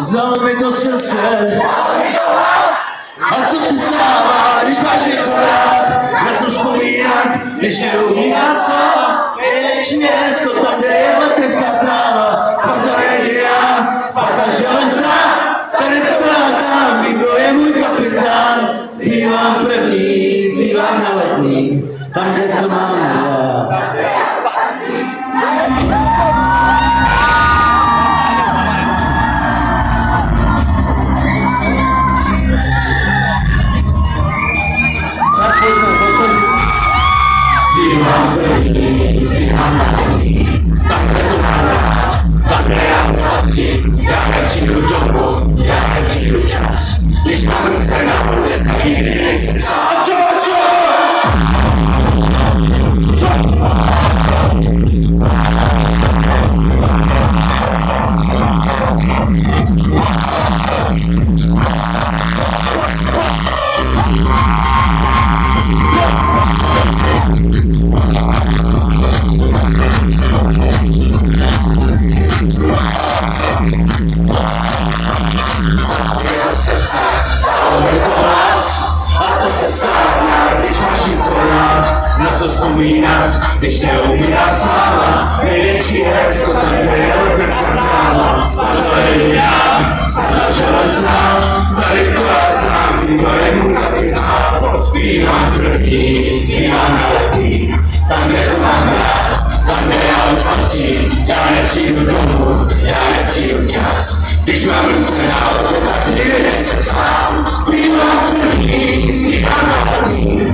Znamo mi to srce, a to se sama, niš paše svorat, ne znam spominat, niš ne umija slava, Većinjesko tam gde je materska trava, Sparta regija, Sparta železna, Tareta znam, Vigno je moj kapitan, Spivam prvi, spivam na letni, tam gde to mam ja. Spivam prvi, spivam na letni, tam gde to mam ja. Tam gde ja muštaci, ja ne přijdu domů, ja ne přijdu čas. Když mám ruce na nože, tak nikdy nejsem sám. Na co vzpomínat, když neumírá sláva, největší hezko, tam kde je letecká tráva. Sparta regija, Sparta železná, tady to já znám, Vigno je můj kapitán. Zpívám první, zpívám na letní, tam kde to mám rád, tam kde já už patřím. Já nepřijdu domů, já nepřijdu čas, když mám ruce na lože, tak nikdy nejsem sám. Zpívám první, zpívám na letní,